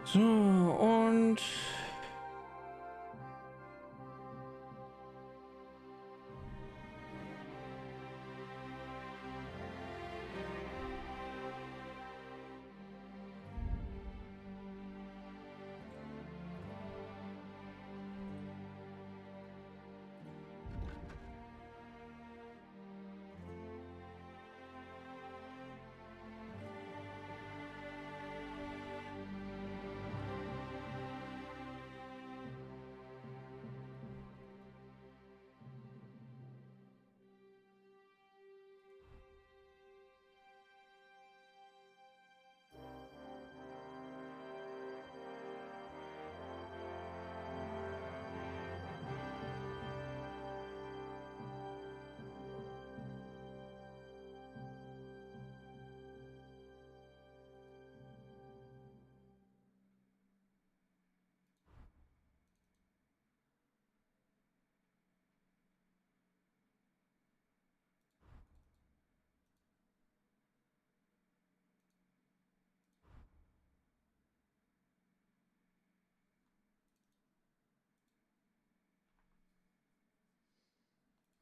So, und...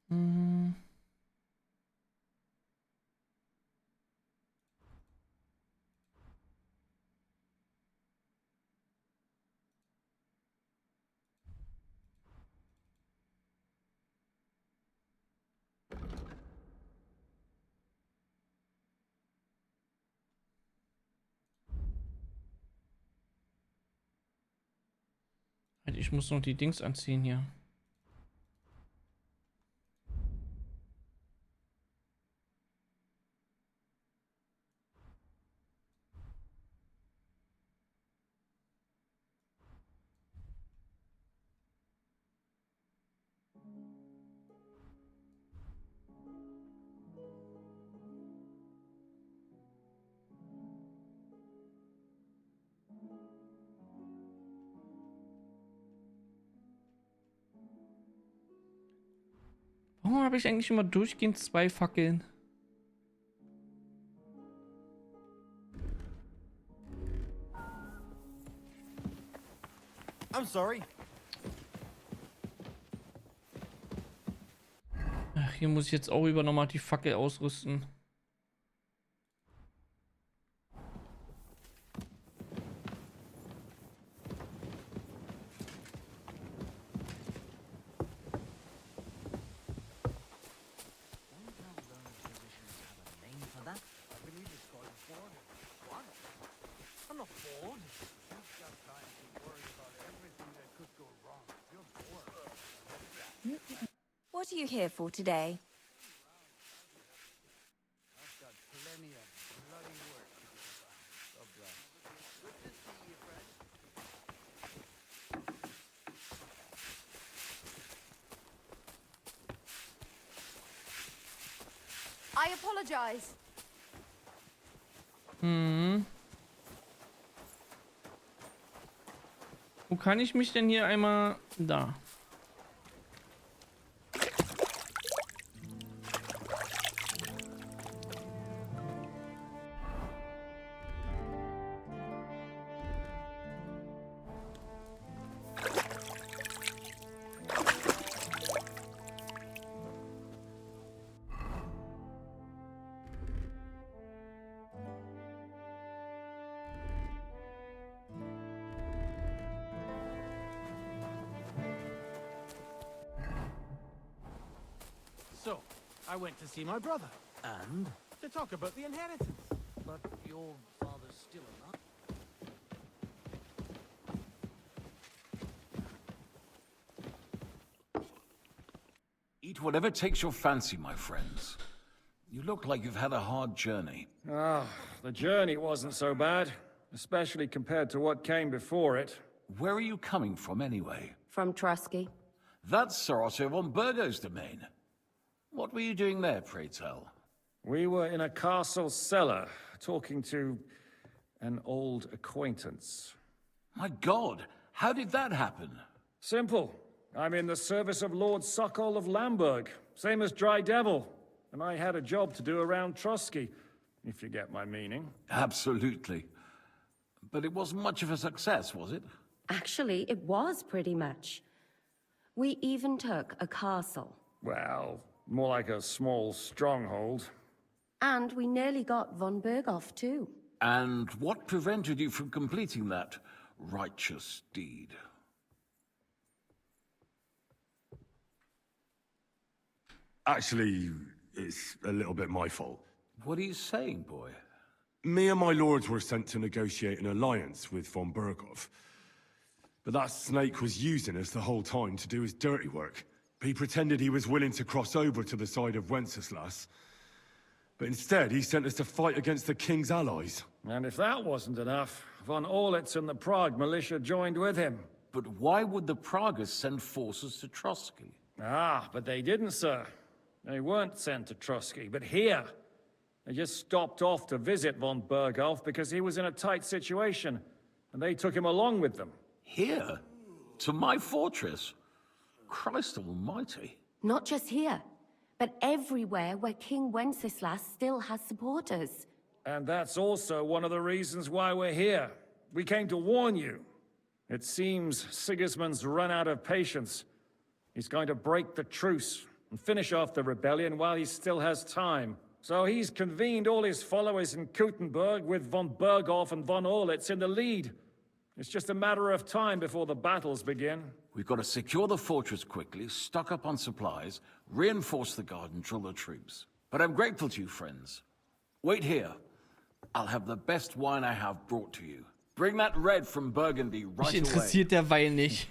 Hm. Ich muss noch die Dings anziehen hier. Warum habe ich eigentlich immer durchgehend 2 Fackeln? I'm sorry. Ach, hier muss ich jetzt auch über nochmal die Fackel ausrüsten. I'm not bored. You've got time to worry about everything that could go wrong. You're bored. What are you here for today? I've got plenty of bloody work to do around. God bless. Good to see you, friend. I apologize. Hm. Wo kann ich mich denn hier einmal... Da. So, I went to see my brother. And? To talk about the inheritance. But your father's still alive. Eat whatever takes your fancy, my friends. You look like you've had a hard journey. Ah, the journey wasn't so bad, especially compared to what came before it. Where are you coming from, anyway? From Trusky. That's Sir Otto von Burgo's domain. What were you doing there, pray tell? We were in a castle cellar, talking to an old acquaintance. My God, how did that happen? Simple. I'm in the service of Lord Suckle of Lamberg, same as Dry Devil, and I had a job to do around Trusky, if you get my meaning. Absolutely. But it wasn't much of a success, was it? Actually, it was pretty much. We even took a castle. Well, more like a small stronghold. And we nearly got von Berghoff, too. And what prevented you from completing that righteous deed? Actually, it's a little bit my fault. What are you saying, boy? Me and my lords were sent to negotiate an alliance with von Berghoff. But that snake was using us the whole time to do his dirty work. He pretended he was willing to cross over to the side of Wenceslas. But instead, he sent us to fight against the king's allies. And if that wasn't enough, von Orlitz and the Prague militia joined with him. But why would the Praguers send forces to Trotsky? Ah, but they didn't, sir. They weren't sent to Trotsky, but here. They just stopped off to visit von Berghoff because he was in a tight situation, and they took him along with them. Here? To my fortress? Christ almighty. Not just here, but everywhere where King Wenceslas still has supporters. And that's also one of the reasons why we're here. We came to warn you. It seems Sigismund's run out of patience. He's going to break the truce and finish off the rebellion while he still has time. So he's convened all his followers in Kuttenberg with von Berghoff and von Orlitz in the lead. It's just a matter of time before the battles begin. We've got to secure the fortress quickly, stock up on supplies, reinforce the guard and drill the troops. But I'm grateful to you, friends. Wait here. I'll have the best wine I have brought to you. Bring that red from Burgundy Mich right away. interessiert der Wein nicht.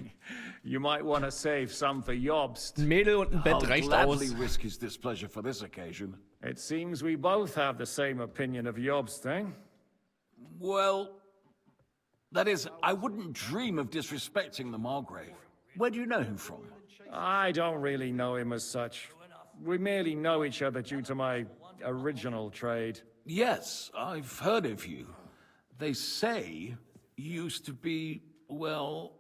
You might want to save some for Jobst. Ein Mädel und ein Bett I'll reicht gladly aus. risk his displeasure for this occasion. It seems we both have the same opinion of Jobst, eh? Well, that is, I wouldn't dream of disrespecting the Margrave. Where do you know him from? I don't really know him as such. We merely know each other due to my original trade. Yes, I've heard of you. They say you used to be, well...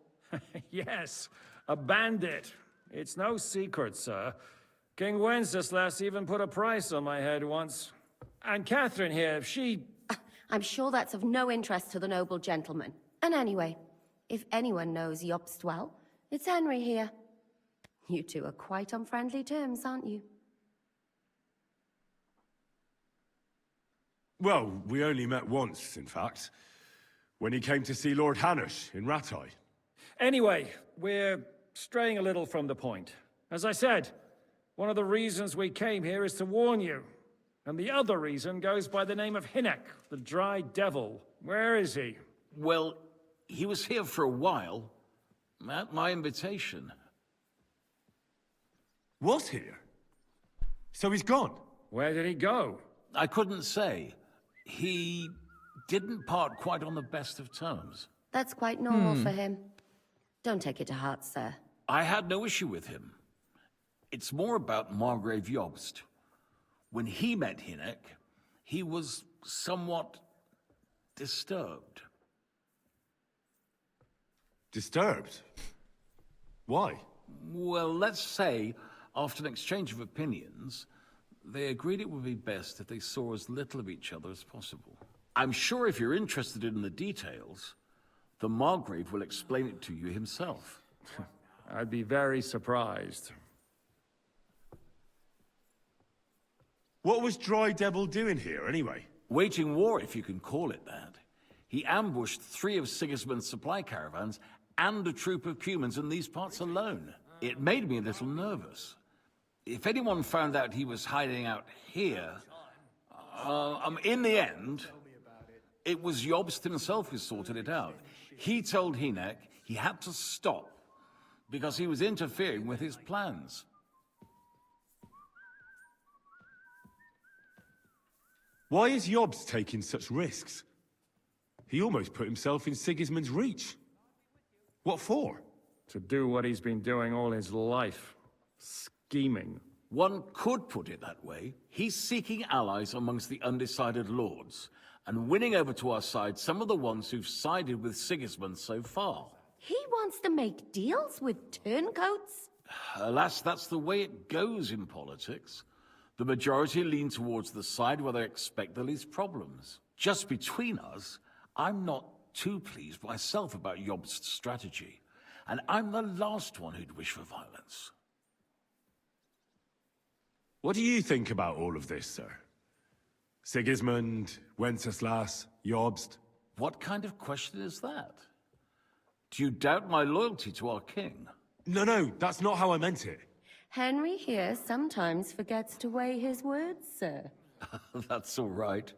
Yes, a bandit. It's no secret, sir. King Wenceslas even put a price on my head once. And Catherine here, she... I'm sure that's of no interest to the noble gentleman. And anyway, if anyone knows Jobst well, it's Henry here. You two are quite on friendly terms, aren't you? Well, we only met once, in fact. When he came to see Lord Hanush in Rattay. Anyway, we're straying a little from the point. As I said, one of the reasons we came here is to warn you. And the other reason goes by the name of Hinnek, the Dry Devil. Where is he? Well, he was here for a while, at my invitation. Was here? So he's gone? Where did he go? I couldn't say. He didn't part quite on the best of terms. That's quite normal for him. Don't take it to heart, sir. I had no issue with him. It's more about Margrave Jobst. When he met Hinnek, he was somewhat disturbed. Disturbed? Why? Well, let's say, after an exchange of opinions, they agreed it would be best if they saw as little of each other as possible. I'm sure if you're interested in the details, the Margrave will explain it to you himself. I'd be very surprised. What was Dry Devil doing here, anyway? Waging war, if you can call it that. He ambushed 3 of Sigismund's supply caravans and a troop of Cumans in these parts alone. It made me a little nervous. If anyone found out he was hiding out here, in the end, it was Jobst himself who sorted it out. He told Hinnek he had to stop because he was interfering with his plans. Why is Jobst taking such risks? He almost put himself in Sigismund's reach. What for? To do what he's been doing all his life. Scheming. One could put it that way. He's seeking allies amongst the undecided lords, and winning over to our side some of the ones who've sided with Sigismund so far. He wants to make deals with turncoats? Alas, that's the way it goes in politics. The majority lean towards the side where they expect the least problems. Just between us, I'm not too pleased myself about Jobst's strategy, and I'm the last one who'd wish for violence. What do you think about all of this, sir? Sigismund, Wenceslas, Jobst? What kind of question is that? Do you doubt my loyalty to our king? No, that's not how I meant it. Henry here sometimes forgets to weigh his words, sir. That's all right.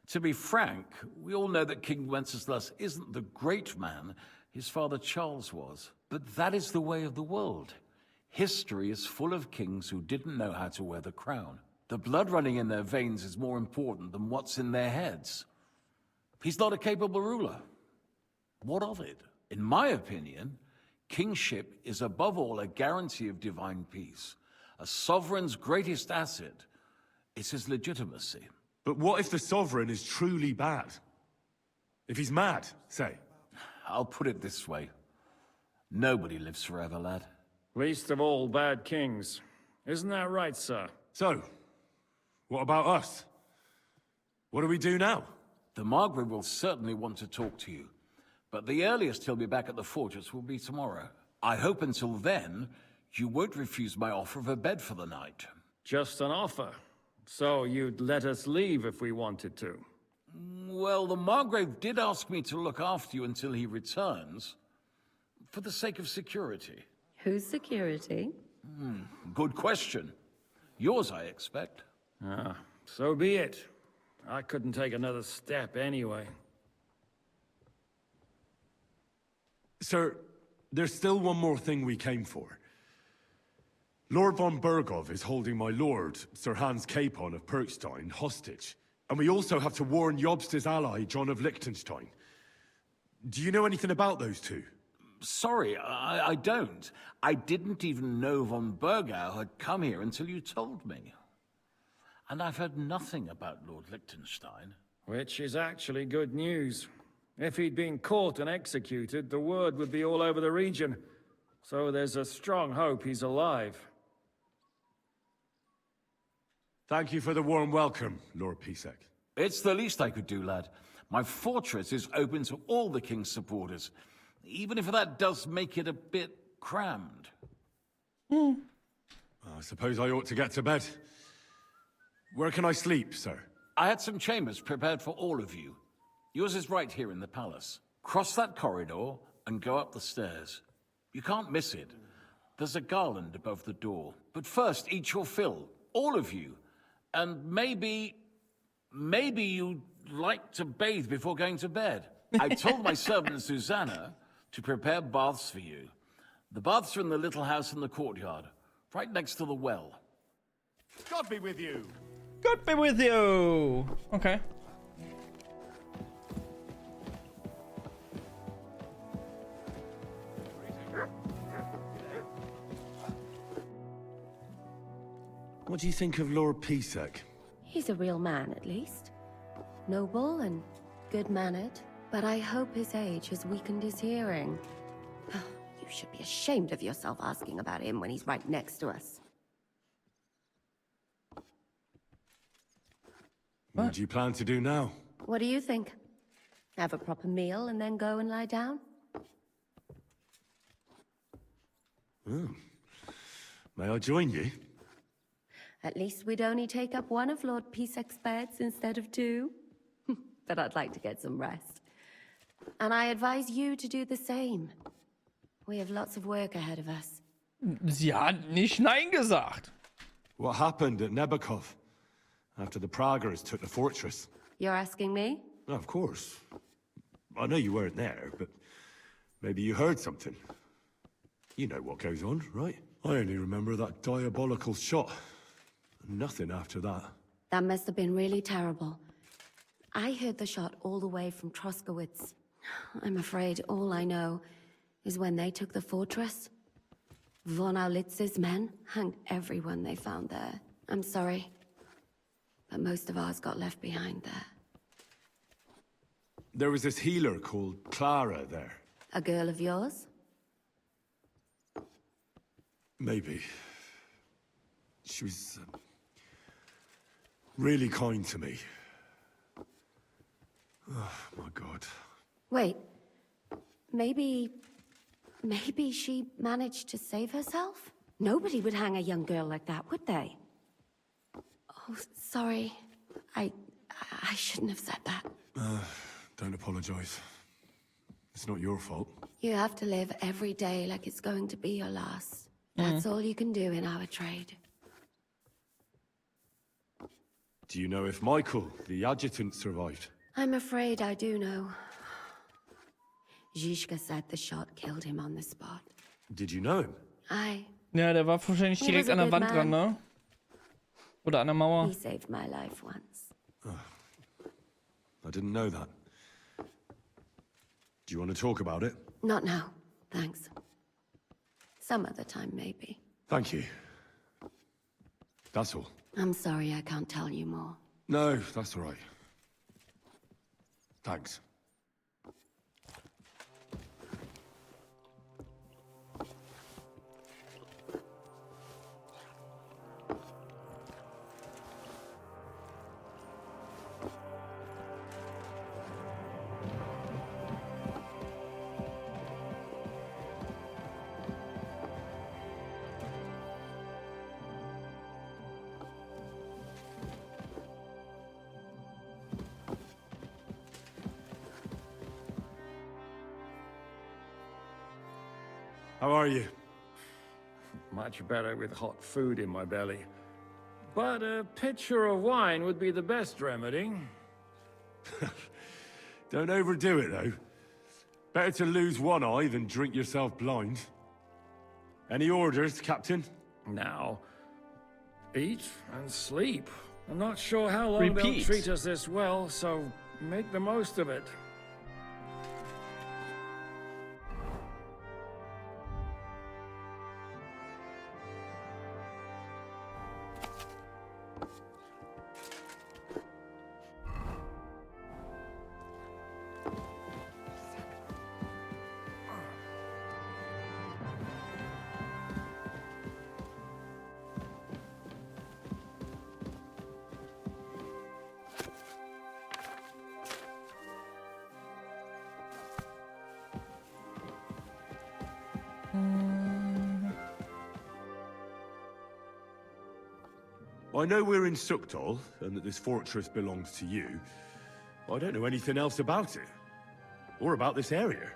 To be frank, we all know that King Wenceslas isn't the great man his father Charles was. But that is the way of the world. History is full of kings who didn't know how to wear the crown. The blood running in their veins is more important than what's in their heads. He's not a capable ruler. What of it? In my opinion, kingship is above all a guarantee of divine peace. A sovereign's greatest asset is his legitimacy. But what if the sovereign is truly bad? If he's mad, say. I'll put it this way. Nobody lives forever, lad. Least of all bad kings. Isn't that right, sir? So, what about us? What do we do now? The Margrave will certainly want to talk to you, but the earliest he'll be back at the fortress will be tomorrow. I hope until then, you won't refuse my offer of a bed for the night. Just an offer. So you'd let us leave if we wanted to. Well, the Margrave did ask me to look after you until he returns, for the sake of security. Whose security? Good question. Yours, I expect. So be it. I couldn't take another step anyway. Sir, there's still one more thing we came for. Lord von Bergov is holding my lord, Sir Hans Capon of Perkstein, hostage. And we also have to warn Jobst's ally, John of Liechtenstein. Do you know anything about those two? Sorry, I don't. I didn't even know von Bergau had come here until you told me. And I've heard nothing about Lord Liechtenstein. Which is actually good news. If he'd been caught and executed, the word would be all over the region. So there's a strong hope he's alive. Thank you for the warm welcome, Lord Pisek. It's the least I could do, lad. My fortress is open to all the king's supporters, even if that does make it a bit crammed. I suppose I ought to get to bed. Where can I sleep, sir? I had some chambers prepared for all of you. Yours is right here in the palace. Cross that corridor and go up the stairs. You can't miss it. There's a garland above the door. But first, eat your fill, all of you. And maybe you'd like to bathe before going to bed. I told my servant Susanna to prepare baths for you. The baths are in the little house in the courtyard, right next to the well. God be with you. God be with you. Okay. What do you think of Lord Pisek? He's a real man, at least. Noble and good-mannered. But I hope his age has weakened his hearing. You should be ashamed of yourself asking about him when he's right next to us. What do you plan to do now? What do you think? Have a proper meal and then go and lie down? May I join you? At least we'd only take up one of Lord Pisek's beds instead of two. But I'd like to get some rest. And I advise you to do the same. We have lots of work ahead of us. Sie hat nicht Nein gesagt. What happened at Nebakov after the Praguers took the fortress? You're asking me? Of course. I know you weren't there, but maybe you heard something. You know what goes on, right? I only remember that diabolical shot. Nothing after that. That must have been really terrible. I heard the shot all the way from Troskowitz. I'm afraid all I know is when they took the fortress, von Aulitz's men hanged everyone they found there. I'm sorry, but most of ours got left behind there. There was this healer called Clara there. A girl of yours? Maybe. She was really kind to me. Oh, my God. Wait. Maybe she managed to save herself? Nobody would hang a young girl like that, would they? Oh, sorry. I shouldn't have said that. Don't apologize. It's not your fault. You have to live every day like it's going to be your last. That's all you can do in our trade. Do you know if Michael, the adjutant, survived? I'm afraid I do know. Zizka said the shot killed him on the spot. Did you know him? Ja, der war wahrscheinlich He direkt was a an der good Wand dran, man. ne? Oder an der Mauer. He saved my life once. I didn't know that. Do you want to talk about it? Not now, thanks. Some other time, maybe. Thank you. That's all. I'm sorry I can't tell you more. No, that's all right. Thanks. How are you? Much better with hot food in my belly. But a pitcher of wine would be the best remedy. Don't overdo it, though. Better to lose one eye than drink yourself blind. Any orders, Captain? Now, eat and sleep. I'm not sure how long they'll Repeat. treat us this well, so make the most of it. I know we're in Sukdal, and that this fortress belongs to you. I don't know anything else about it. Or about this area.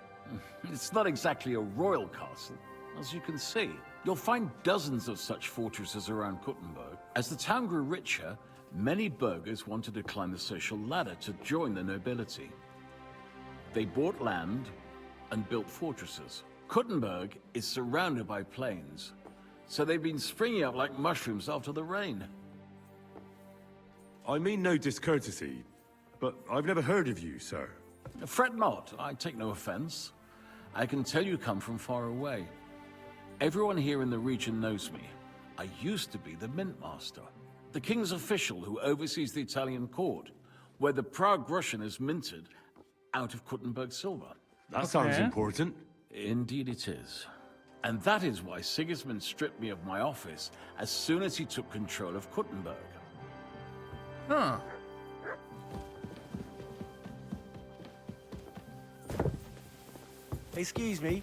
It's not exactly a royal castle, as you can see. You'll find dozens of such fortresses around Kuttenberg. As the town grew richer, many burghers wanted to climb the social ladder to join the nobility. They bought land and built fortresses. Kuttenberg is surrounded by plains, so they've been springing up like mushrooms after the rain. I mean no discourtesy, but I've never heard of you, sir. Fret not, I take no offense. I can tell you come from far away. Everyone here in the region knows me. I used to be the mint master, the king's official who oversees the Italian court, where the Prague Russian is minted out of Kuttenberg silver. That sounds Okay. important. Indeed it is. And that is why Sigismund stripped me of my office as soon as he took control of Kuttenberg. Huh. Excuse me.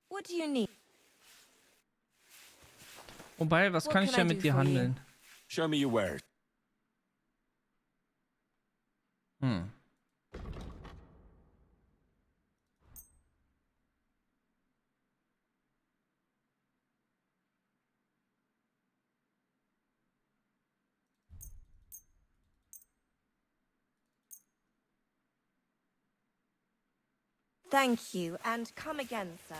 What do you need? Wobei, was What kann ich can I denn do mit dir for you? handeln? Show me your wares. Hm. Thank you, and come again, sir.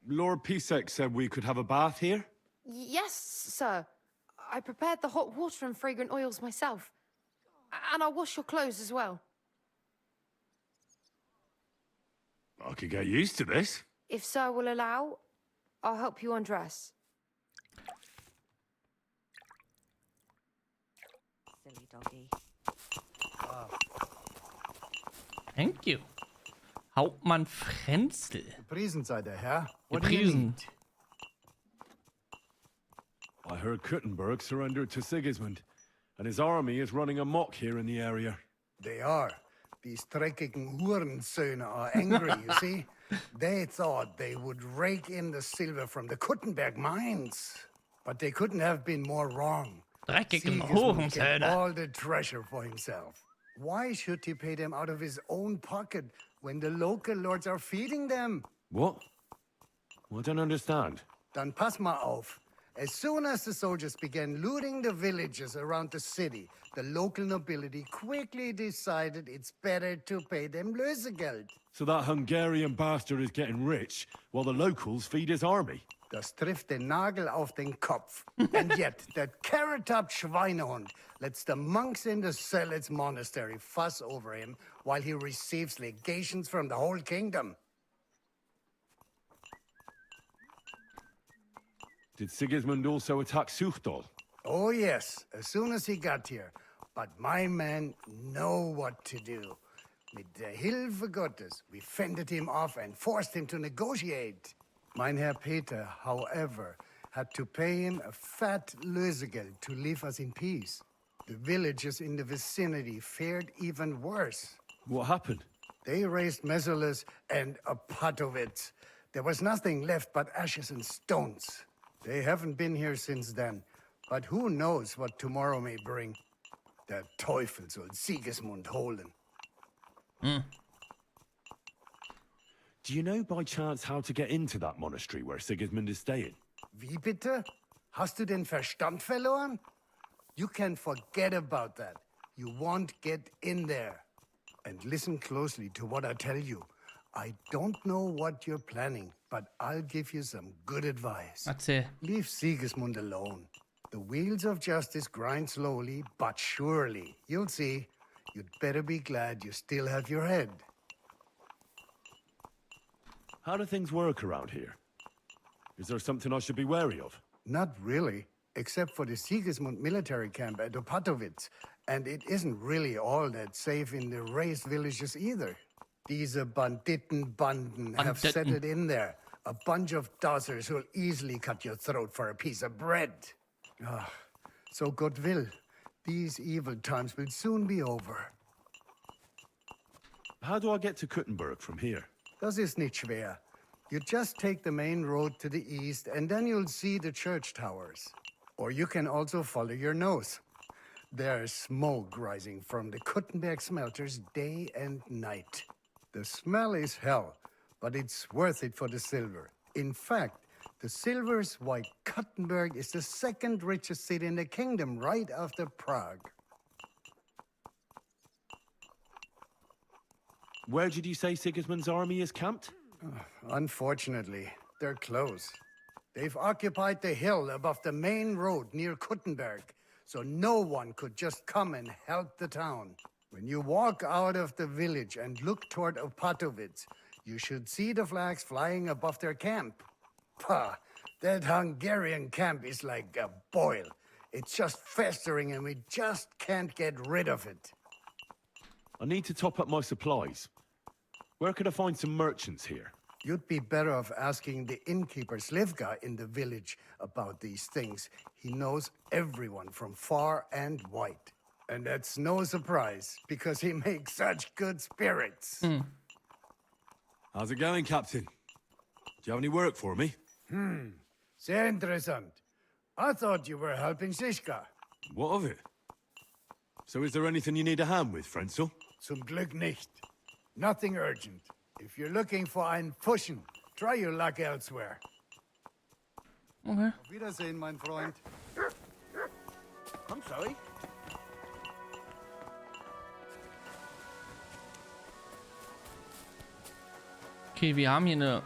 Lord Pisek said we could have a bath here? Yes, sir. I prepared the hot water and fragrant oils myself. And I'll wash your clothes as well. I could get used to this. If sir will allow, I'll help you undress. Silly doggy. Thank you. Hauptmann Frenzel. Gepriesen sei der Herr. What do you Gepriesen. need? I heard Kuttenberg surrendered to Sigismund, and his army is running amok here in the area. They are. These dreckigen Hurensöhne are angry, you see? They thought they would rake in the silver from the Kuttenberg mines. But they couldn't have been more wrong. Dreckigen Sigismund kept Hurensöhne. all the treasure for himself. Why should he pay them out of his own pocket when the local lords are feeding them? What? Well, I don't understand. Dann pass mal auf. As soon as the soldiers began looting the villages around the city, the local nobility quickly decided it's better to pay them Lösegeld. So that Hungarian bastard is getting rich, while the locals feed his army. Das trifft den Nagel auf den Kopf. And yet, that carrot-top Schweinehund lets the monks in the Zealots monastery fuss over him while he receives legations from the whole kingdom. Did Sigismund also attack Suchdol? Oh yes, as soon as he got here. But my men know what to do. Mit der Hilfe Gottes, we fended him off and forced him to negotiate. Mein Herr Peter, however, had to pay him a fat Lösegeld to leave us in peace. The villagers in the vicinity fared even worse. What happened? They raised Mesolis and Opatowitz. There was nothing left but ashes and stones. They haven't been here since then, but who knows what tomorrow may bring. Der Teufel soll Sigismund holen. Do you know by chance how to get into that monastery where Sigismund is staying? Wie bitte? Hast du den Verstand verloren? You can forget about that. You won't get in there. And listen closely to what I tell you. I don't know what you're planning, but I'll give you some good advice. Erzähl. Leave Sigismund alone. The wheels of justice grind slowly, but surely. You'll see. You'd better be glad you still have your head. How do things work around here? Is there something I should be wary of? Not really, except for the Sigismund military camp at Opatowitz. And it isn't really all that safe in the raised villages either. These Banditenbanden have Banditen. settled in there. A bunch of dossers who'll easily cut your throat for a piece of bread. Ah, so God will. These evil times will soon be over. How do I get to Kuttenberg from here? Das ist nicht schwer. You just take the main road to the east, and then you'll see the church towers. Or you can also follow your nose. There's smoke rising from the Kuttenberg smelters day and night. The smell is hell, but it's worth it for the silver. In fact, the silver's why Kuttenberg is the second richest city in the kingdom, right after Prague. Where did you say Sigismund's army is camped? Unfortunately, they're close. They've occupied the hill above the main road near Kuttenberg, so no one could just come and help the town. When you walk out of the village and look toward Opatowitz, you should see the flags flying above their camp. Pah, that Hungarian camp is like a boil. It's just festering and we just can't get rid of it. I need to top up my supplies. Where could I find some merchants here? You'd be better off asking the innkeeper Slivka in the village about these things. He knows everyone from far and wide. And that's no surprise, because he makes such good spirits. How's it going, Captain? Do you have any work for me? Sehr interessant. I thought you were helping Siska. What of it? So is there anything you need a hand with, Frenzel? Zum Glück nicht. Nothing urgent. If you're looking for einen Fuschen, try your luck elsewhere. Okay. Auf Wiedersehen, mein Freund. I'm sorry. Okay, wir haben hier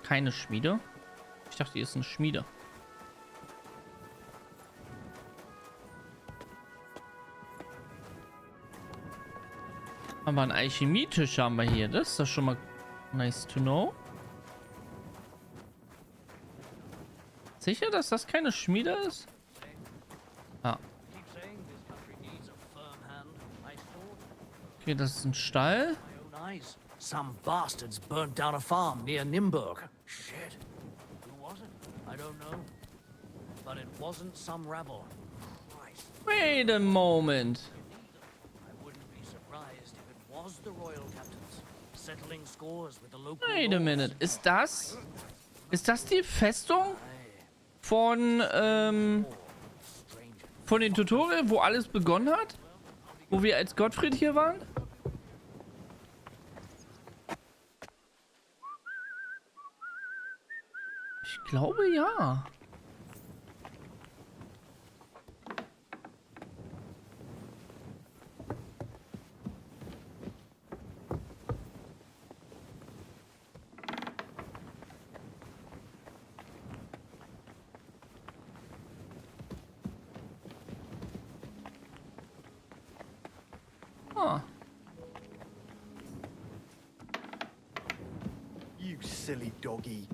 keine Schmiede. Ich dachte, hier ist eine Schmiede. Aber einen Alchemietisch haben wir hier. Das ist doch schon mal nice to know. Sicher, dass das keine Schmiede ist? Ah. Okay, das ist ein Stall. Some bastards burnt down a farm near Nimburg. Shit. Who was it? I don't know. but it wasn't some rebel. Christ. Wait a moment. I wouldn't be surprised if it was the royal captains settling scores with the local Wait a minute. Ist das die Festung von dem Tutorial, wo alles begonnen hat? Wo wir als Gottfried hier waren? Ich glaube ja. Ah. You silly doggy.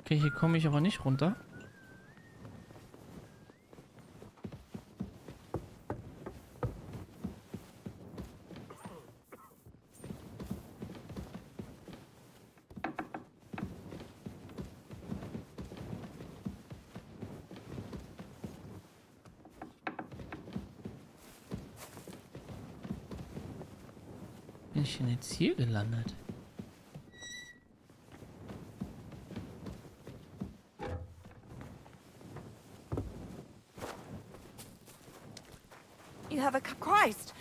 Okay, hier komme ich aber nicht runter. Bin ich denn jetzt hier gelandet? You have a Christ.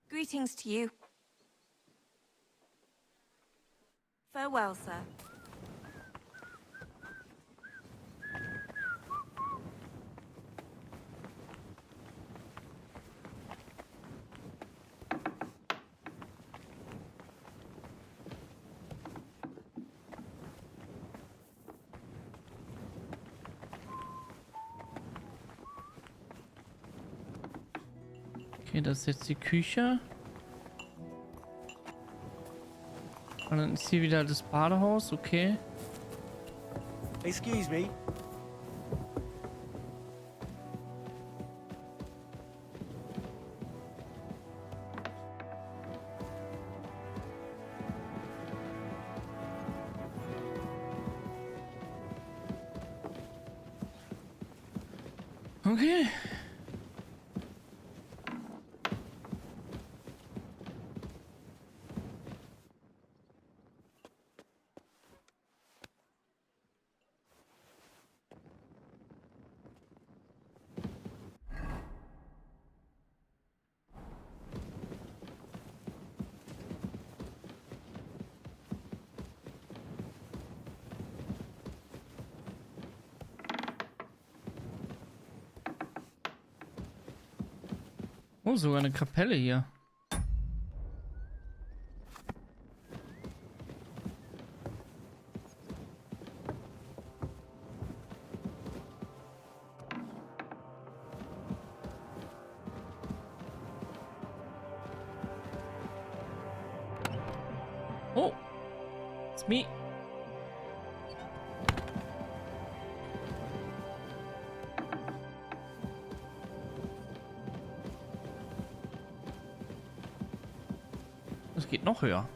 Greetings to you. Farewell, sir. Okay, das ist jetzt die Küche. Und dann ist hier wieder das Badehaus, okay. Excuse me. Okay. Oh, sogar eine Kapelle hier. Oh, it's me. Es geht noch höher.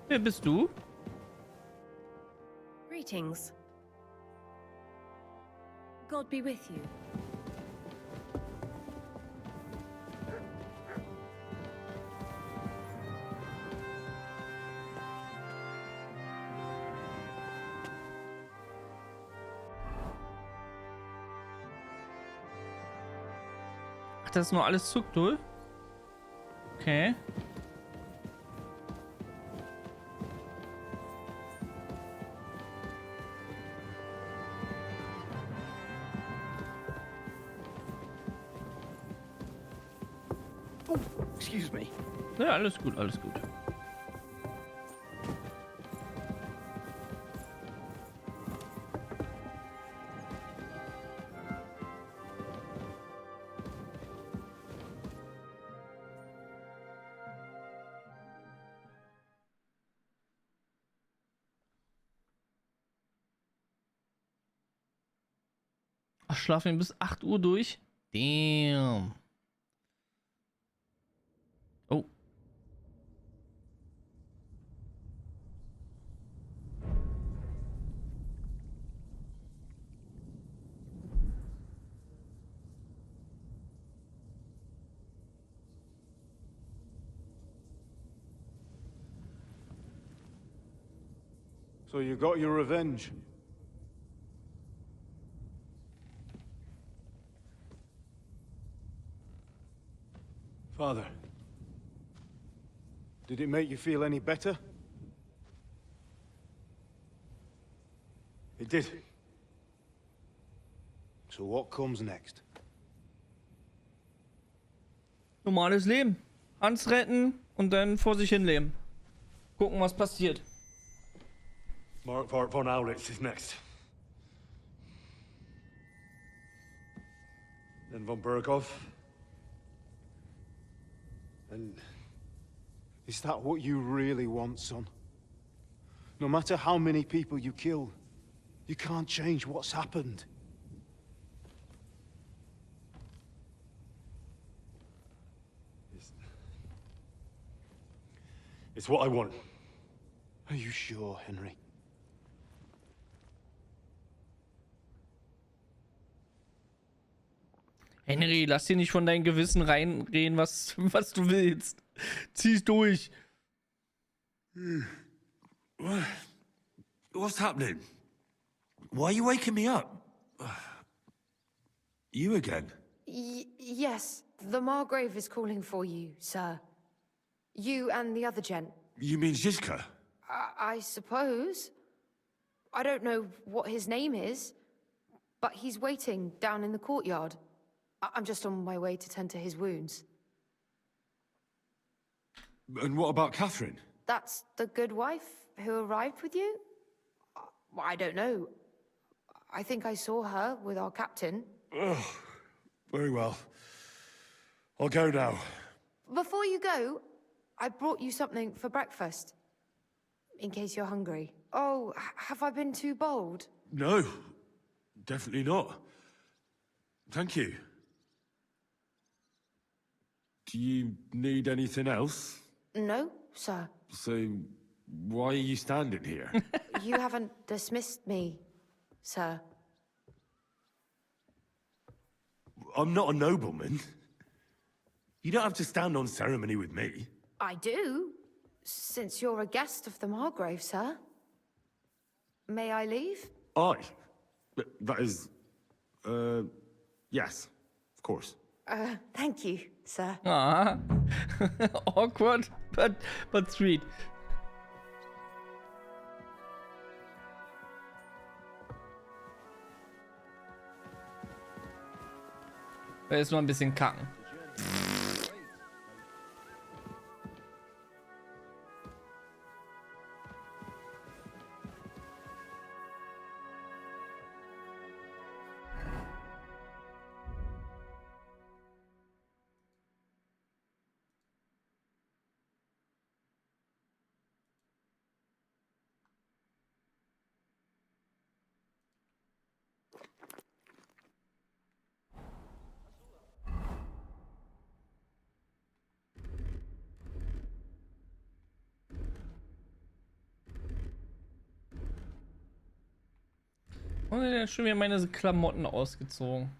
Wer bist du? Greetings. God be with you. Ach, das ist nur alles Zuckdull? Okay. Oh, excuse me. Ja, alles gut, alles gut. Ach, schlafen wir bis 8 Uhr durch? Damn. Oh. So you got your revenge? Father, did it make you feel any better? It did. So what comes next? Normales Leben. Hans retten und dann vor sich hin leben. Gucken, was passiert. Mark von Aulitz is next. Then von Berghoff. And is that what you really want, son? No matter how many people you kill, you can't change what's happened. It's what I want. Are you sure, Henry? Henry, lass dir nicht von deinem Gewissen reinreden, was du willst. Zieh's durch. What's happening? Why are you waking me up? You again? Yes, the Margrave is calling for you, sir. You and the other gent. You mean Zizka? I suppose. I don't know what his name is, but he's waiting down in the courtyard. I'm just on my way to tend to his wounds. And what about Catherine? That's the good wife who arrived with you? I don't know. I think I saw her with our captain. Oh, very well. I'll go now. Before you go, I brought you something for breakfast. In case you're hungry. Oh, have I been too bold? No, definitely not. Thank you. Do you need anything else? No, sir. So, why are you standing here? You haven't dismissed me, sir. I'm not a nobleman. You don't have to stand on ceremony with me. I do, since you're a guest of the Margrave, sir. May I leave? That is... yes, of course. Thank you, sir. Ah. Awkward, but sweet. Jetzt noch ein bisschen kacken. Und dann schon wieder meine Klamotten ausgezogen.